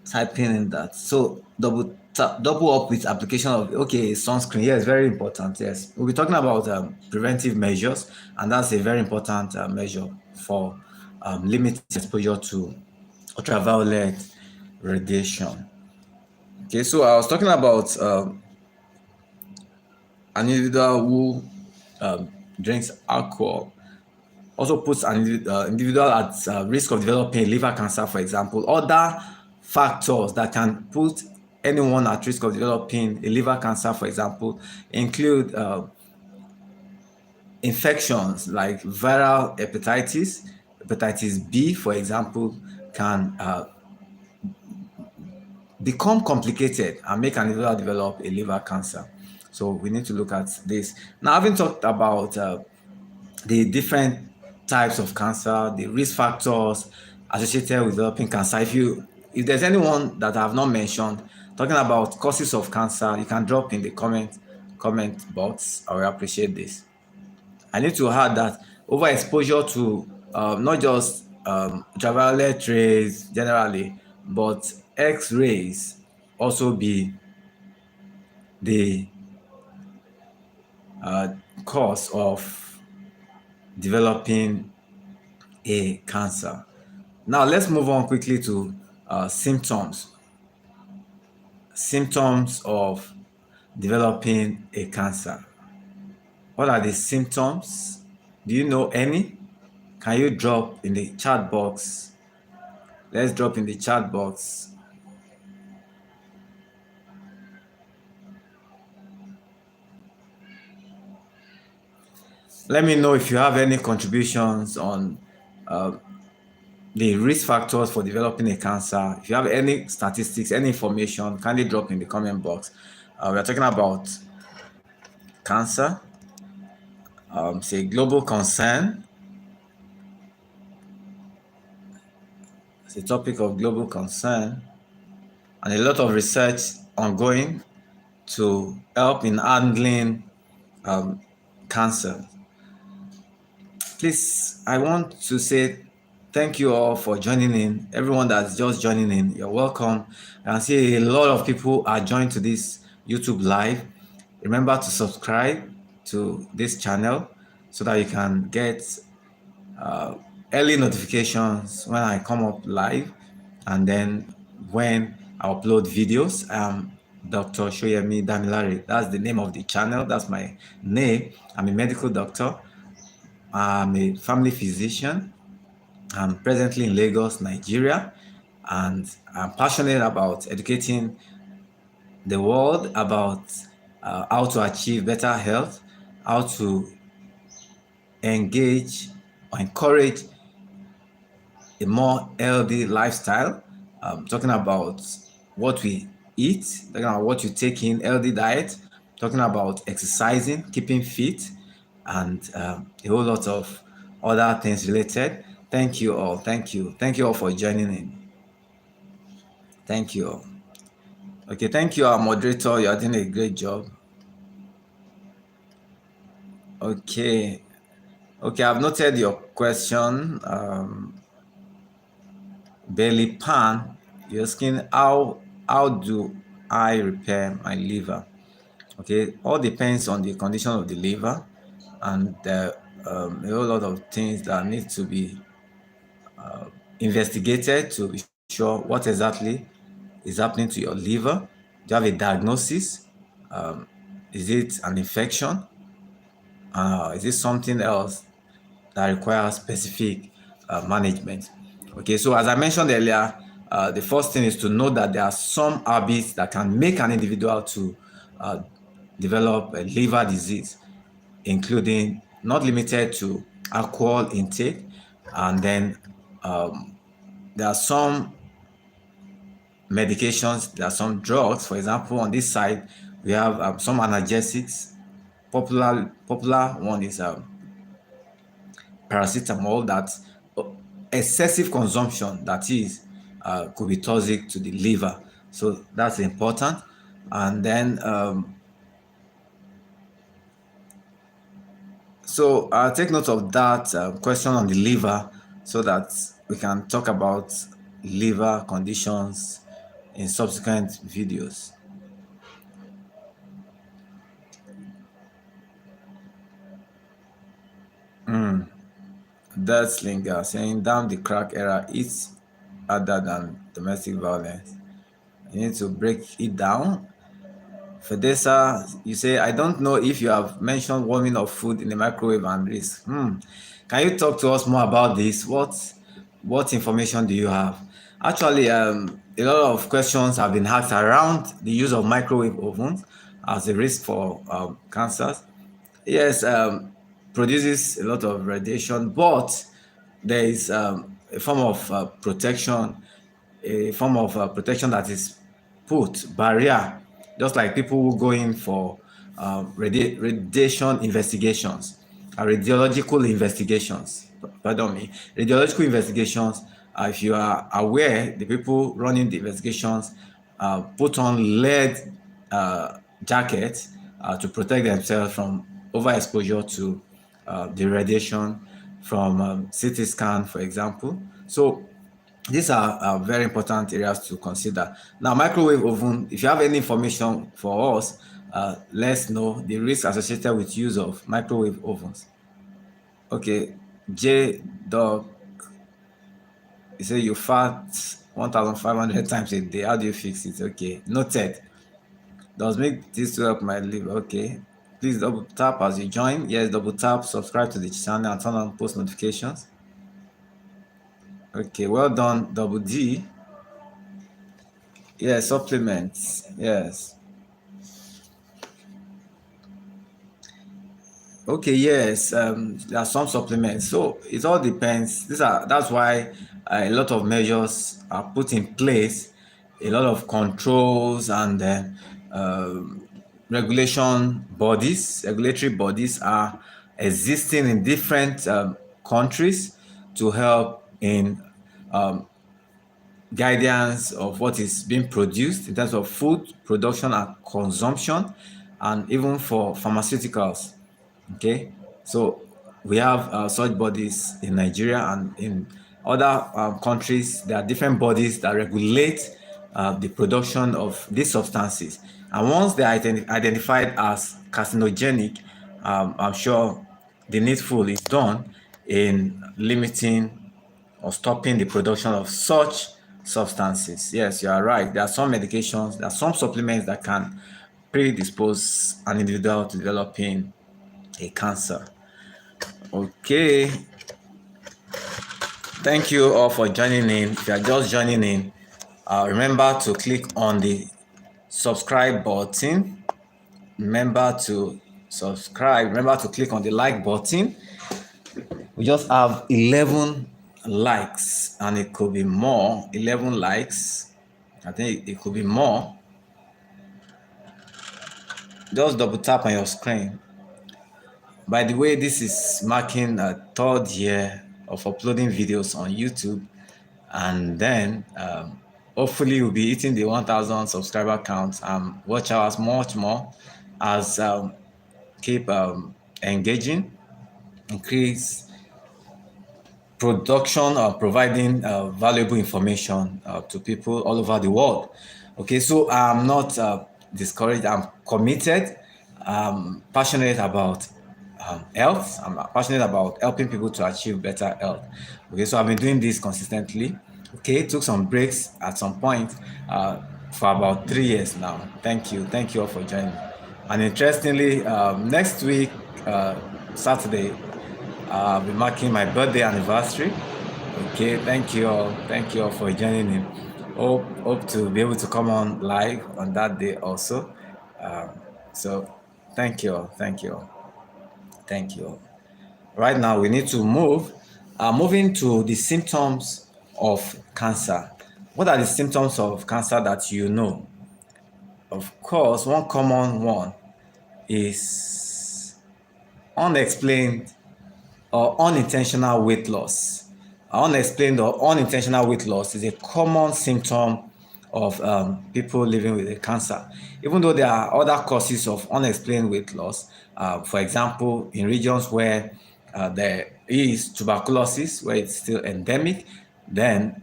Speaker 1: typing in that. So double tap, double up with application of sunscreen. Yes, very important. Yes, we'll be talking about preventive measures, and that's a very important measure for limiting exposure to ultraviolet radiation. Okay, so I was talking about an individual who drinks alcohol also puts an individual at risk of developing liver cancer, for example. Other factors that can put anyone at risk of developing a liver cancer, for example, include infections like viral hepatitis. Hepatitis B, for example, can become complicated and make an individual develop a liver cancer. So we need to look at this. Now, having talked about the different types of cancer, the risk factors associated with developing cancer, if there's anyone that I have not mentioned talking about causes of cancer, you can drop in the comment box. I will appreciate this. I need to add that overexposure to not just ultraviolet rays generally, but X-rays also be the cause of developing a cancer. Now let's move on quickly to symptoms. Symptoms of developing a cancer? What are the symptoms? Do you know any? Can you drop in the chat box? Let's drop in the chat box. Let me know if you have any contributions on the risk factors for developing a cancer. If you have any statistics, any information, kindly drop in the comment box. We are talking about cancer. It's a global concern. It's a topic of global concern, and a lot of research ongoing to help in handling cancer. Please, I want to say thank you all for joining in. Everyone that's just joining in, you're welcome. I see a lot of people are joined to this YouTube live. Remember to subscribe to this channel so that you can get early notifications when I come up live, and then when I upload videos. Dr. Soyemi Damilare. That's the name of the channel. That's my name. I'm a medical doctor. I'm a family physician. I'm presently in Lagos, Nigeria, and I'm passionate about educating the world about how to achieve better health, how to engage or encourage a more healthy lifestyle. Talking about what we eat, talking about what you take in, healthy diet, talking about exercising, keeping fit, and a whole lot of other things related. Thank you all. Thank you. Thank you all for joining in. Thank you all. Okay, thank you, our moderator. You are doing a great job. Okay. Okay, I've noted your question. Belly pan, you're asking how do I repair my liver? Okay, all depends on the condition of the liver, and a whole lot of things that need to be investigated to be sure what exactly is happening to your liver. Do you have a diagnosis? Is it an infection? Is it something else that requires specific management? Okay, so as I mentioned earlier, the first thing is to know that there are some habits that can make an individual to uh, develop a liver disease, including not limited to alcohol intake, and then there are some medications, there are some drugs. For example, on this side, we have some analgesics. Popular one is paracetamol, that excessive consumption, that is, could be toxic to the liver. So that's important. And then so I'll take note of that question on the liver so that we can talk about liver conditions in subsequent videos. Death Slinger saying, damn, the crack era is harder than domestic violence. You need to break it down. Fedesa, you say, I don't know if you have mentioned warming of food in the microwave and risk. Can you talk to us more about this? What information do you have? Actually, a lot of questions have been asked around the use of microwave ovens as a risk for cancers. Yes, produces a lot of radiation, but there is a form of protection that is put barrier, just like people who go in for radiation investigations, radiological investigations. Pardon me, radiological investigations. If you are aware, the people running the investigations put on lead jackets to protect themselves from overexposure to the radiation from CT scan, for example. So these are very important areas to consider. Now, microwave oven, if you have any information for us, let's know the risk associated with use of microwave ovens. Okay, J Dog, you say you fart 1,500 times a day. How do you fix it? Okay, noted. Does make this to help my live? Okay. Please double tap as you join. Yes, double tap, subscribe to the channel, and turn on post notifications. Okay, well done, Double D. Yes, supplements. Yes. Okay, yes, there are some supplements. So it all depends. That's why a lot of measures are put in place, a lot of controls and regulatory bodies are existing in different countries to help in guidance of what is being produced in terms of food production and consumption, and even for pharmaceuticals. Okay, so we have such bodies in Nigeria and in other countries. There are different bodies that regulate the production of these substances, and once they are identified as carcinogenic, I'm sure the needful is done in limiting or stopping the production of such substances. Yes, you are right. There are some medications, there are some supplements that can predispose an individual to developing a cancer. Okay, thank you all for joining in. If you are just joining in, remember to click on the subscribe button. Remember to subscribe. Remember to click on the like button. We just have 11 likes, and it could be more. 11 likes. I think it could be more. Just double tap on your screen. By the way, this is marking a third year of uploading videos on YouTube, and then hopefully we'll be hitting the 1,000 subscriber count and watch hours much more as keep engaging, increase production or providing valuable information to people all over the world. Okay, so I'm not discouraged. I'm committed. I'm passionate about health. I'm passionate about helping people to achieve better health. Okay, so I've been doing this consistently. Okay, took some breaks at some point for about 3 years now. Thank you all for joining. And interestingly, next week, Saturday, I'll be marking my birthday anniversary. Okay, thank you all for joining in. Hope to be able to come on live on that day also. So thank you all, thank you all. Right now we need to moving to the symptoms of cancer. What are the symptoms of cancer that you know? Of course, one common one is unexplained or unintentional weight loss. Unexplained or unintentional weight loss is a common symptom of people living with a cancer. Even though there are other causes of unexplained weight loss, for example, in regions where there is tuberculosis, where it's still endemic, then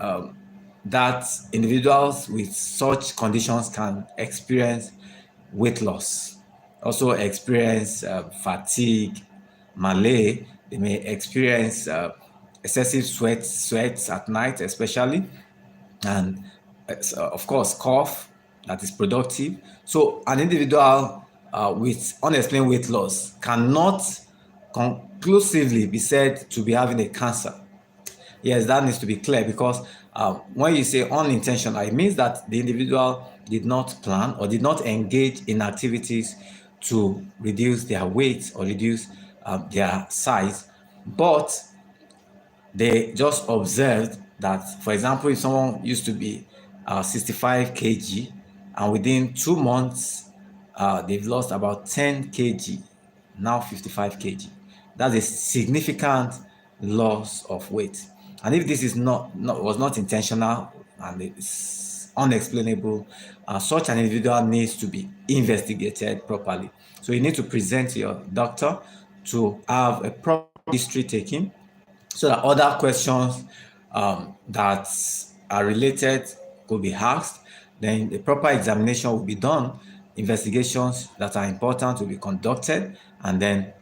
Speaker 1: that individuals with such conditions can experience weight loss, also experience fatigue, malaise. They may experience excessive sweats at night, especially, and of course, cough that is productive. So, an individual with unexplained weight loss cannot conclusively be said to be having a cancer. Yes, that needs to be clear, because when you say unintentional, it means that the individual did not plan or did not engage in activities to reduce their weight or reduce their size, but they just observed that, for example, if someone used to be 65 kg and within 2 months they've lost about 10 kg, now 55 kg, that's a significant loss of weight. And if this is was not intentional and it's unexplainable, such an individual needs to be investigated properly. So you need to present to your doctor to have a proper history taken, so that other questions that are related could be asked. Then the proper examination will be done, investigations that are important will be conducted, and then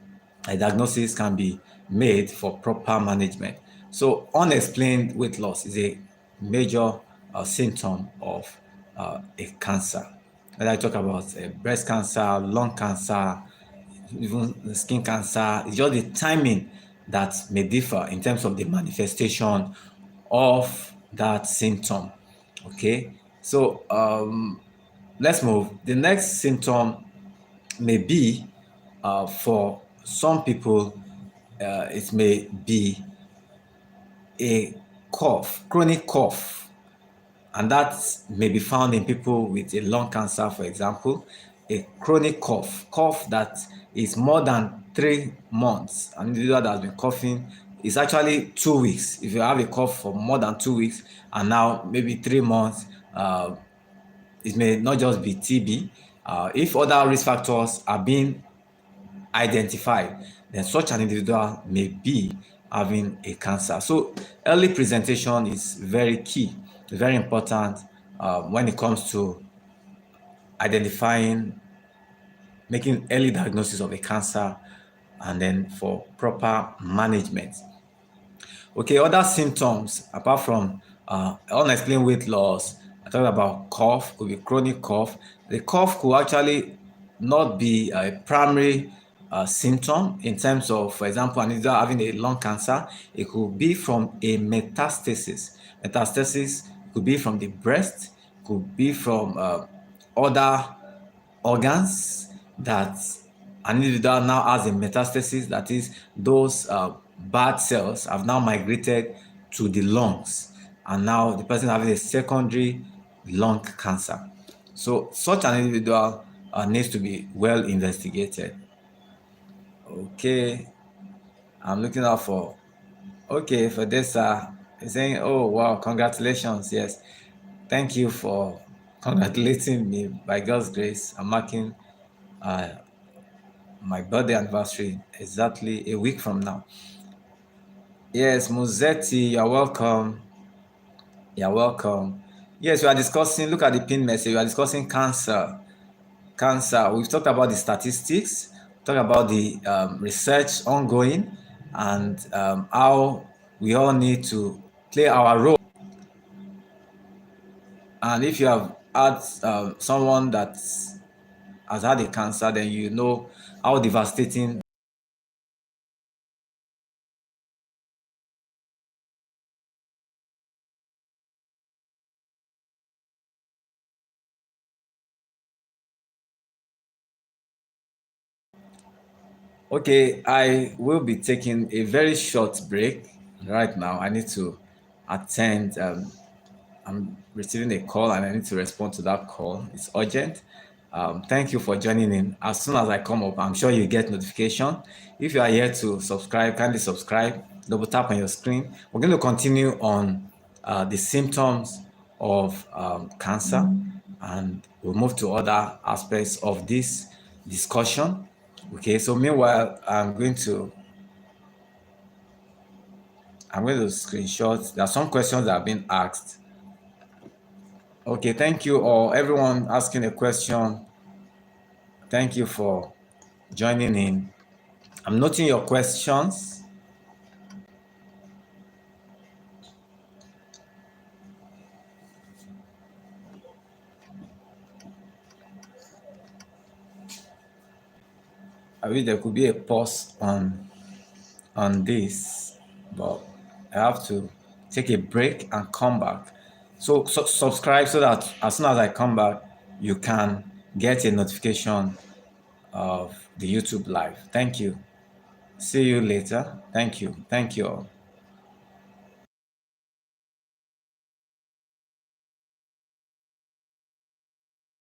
Speaker 1: a diagnosis can be made for proper management. So unexplained weight loss is a major symptom of a cancer. Whether I talk about breast cancer, lung cancer, even skin cancer, it's just the timing that may differ in terms of the manifestation of that symptom. Okay, so let's move. The next symptom may be for some people, it may be a cough, chronic cough, and that may be found in people with a lung cancer, for example, a chronic cough that is more than 3 months. An individual that has been coughing is actually 2 weeks. If you have a cough for more than 2 weeks and now maybe 3 months, it may not just be TB. If other risk factors are being identified, then such an individual may be having a cancer. So early presentation is very key, very important when it comes to identifying, making early diagnosis of a cancer, and then for proper management. Okay, other symptoms apart from unexplained weight loss, I talked about cough, could be chronic cough. The cough could actually not be a primary symptom in terms of, for example, an individual having a lung cancer. It could be from a metastasis. Metastasis could be from the breast, could be from other organs that an individual now has a metastasis, that is, those bad cells have now migrated to the lungs, and now the person having a secondary lung cancer. So such an individual needs to be well investigated. Okay, I'm looking out for, okay, for this, saying, oh wow, congratulations. Yes, thank you for congratulating me. By God's grace, I'm marking uh, my birthday anniversary exactly a week from now. Yes, Muzetti, you're welcome. You're welcome. Yes, we are discussing, look at the pin message, we are discussing cancer. Cancer, we've talked about the statistics, talked about the research ongoing, and how we all need to play our role. And if you have had someone that has had a cancer, then you know how devastating. Okay, I will be taking a very short break right now. I need to attend. I'm receiving a call and I need to respond to that call. It's urgent. Thank you for joining in. As soon as I come up, I'm sure you get notification. If you are here to subscribe, kindly subscribe. Double tap on your screen. We're going to continue on the symptoms of cancer, and we'll move to other aspects of this discussion. Okay, so meanwhile, I'm going to screenshot. There are some questions that have been asked. Okay, thank you all. Everyone asking a question. Thank you for joining in. I'm noting your questions. I wish there could be a pause on this, but I have to take a break and come back. So subscribe so that as soon as I come back, you can get a notification of the YouTube live. Thank you. See you later. Thank you. Thank you all.